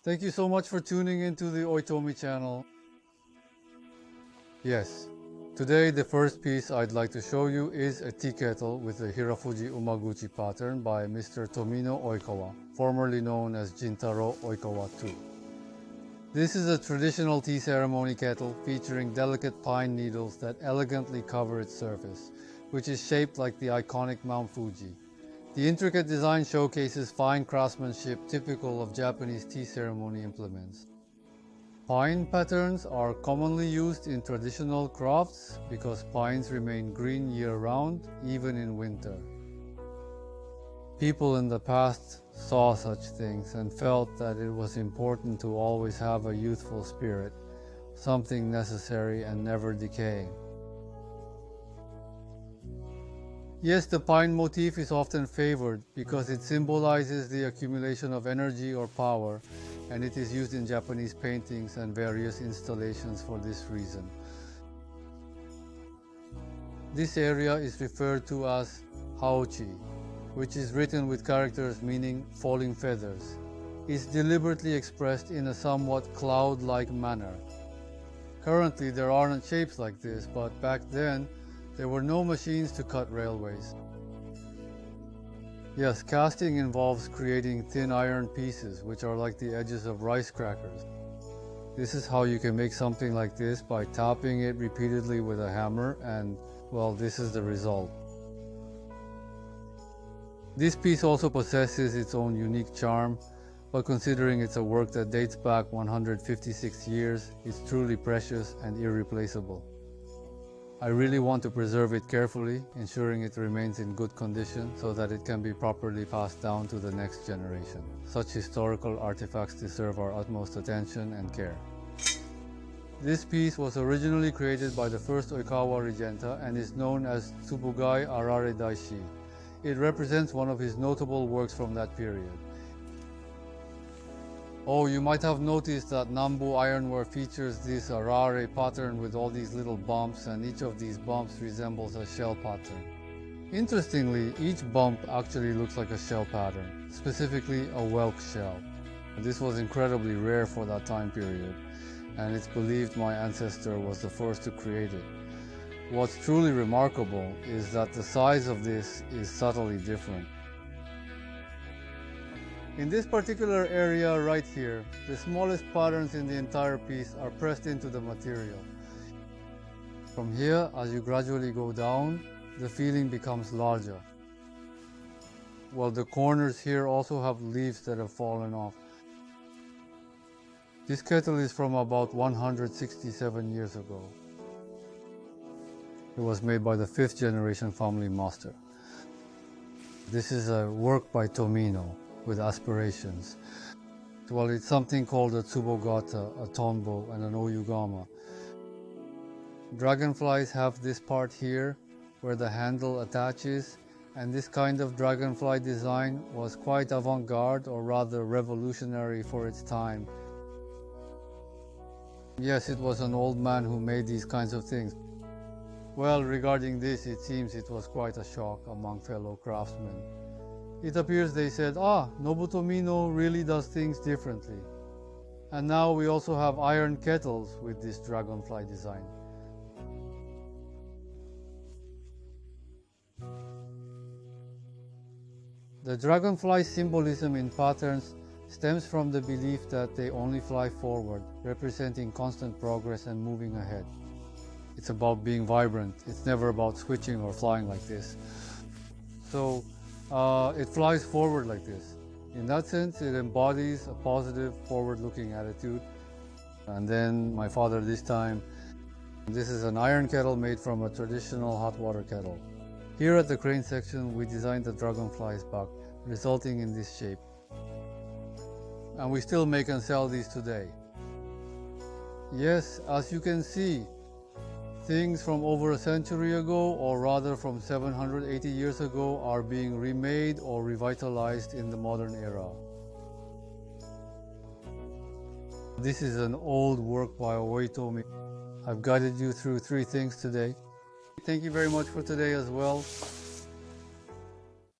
Thank you so much for tuning into the Oitomi channel. Yes, today the first piece I'd like to show you is a tea kettle with a Hirafuji Umaguchi pattern by Mr. Tomino Oikawa, formerly known as Jintaro Oikawa II. This is a traditional tea ceremony kettle featuring delicate pine needles that elegantly cover its surface, which is shaped like the iconic Mount Fuji. The intricate design showcases fine craftsmanship typical of Japanese tea ceremony implements. Pine patterns are commonly used in traditional crafts because pines remain green year-round, even in winter. People in the past saw such things and felt that it was important to always have a youthful spirit, something necessary and never decaying. Yes, the pine motif is often favored because it symbolizes the accumulation of energy or power, and it is used in Japanese paintings and various installations for this reason. This area is referred to as haochi, which is written with characters meaning falling feathers. It's deliberately expressed in a somewhat cloud-like manner. Currently, there aren't shapes like this, but back then, there were no machines to cut railways. Yes, casting involves creating thin iron pieces, which are like the edges of rice crackers. This is how you can make something like this by tapping it repeatedly with a hammer, and, well, this is the result. This piece also possesses its own unique charm, but considering it's a work that dates back 156 years, it's truly precious and irreplaceable. I really want to preserve it carefully, ensuring it remains in good condition so that it can be properly passed down to the next generation. Such historical artifacts deserve our utmost attention and care. This piece was originally created by the first Oikawa Regenta and is known as Tsubugai Arare Daishi. It represents one of his notable works from that period. Oh, you might have noticed that Nambu Ironware features this arare pattern with all these little bumps, and each of these bumps resembles a shell pattern. Interestingly, each bump actually looks like a shell pattern, specifically a whelk shell. This was incredibly rare for that time period, and it's believed my ancestor was the first to create it. What's truly remarkable is that the size of this is subtly different. In this particular area right here, the smallest patterns in the entire piece are pressed into the material. From here, as you gradually go down, the feeling becomes larger. Well, the corners here also have leaves that have fallen off. This kettle is from about 167 years ago. It was made by the 5th generation family master. This is a work by Tomino with aspirations. Well, it's something called a tsubogata, a tonbo, and an oyugama. Dragonflies have this part here where the handle attaches, and this kind of dragonfly design was quite avant-garde, or rather revolutionary for its time. Yes, it was an old man who made these kinds of things. Well, regarding this, it seems it was quite a shock among fellow craftsmen. It appears they said, Nobutomino really does things differently. And now we also have iron kettles with this dragonfly design. The dragonfly symbolism in patterns stems from the belief that they only fly forward, representing constant progress and moving ahead. It's about being vibrant. It's never about switching or flying like this. So, it flies forward like this. In that sense, it embodies a positive, forward-looking attitude. And then my father this time, this is an iron kettle made from a traditional hot water kettle. Here at the crane section, we designed the dragonfly's back, resulting in this shape. And we still make and sell these today. Yes, as you can see, things from over a century ago, or rather from 780 years ago, are being remade or revitalized in the modern era. This is an old work by Oitomi. I've guided you through 3 things today. Thank you very much for today as well.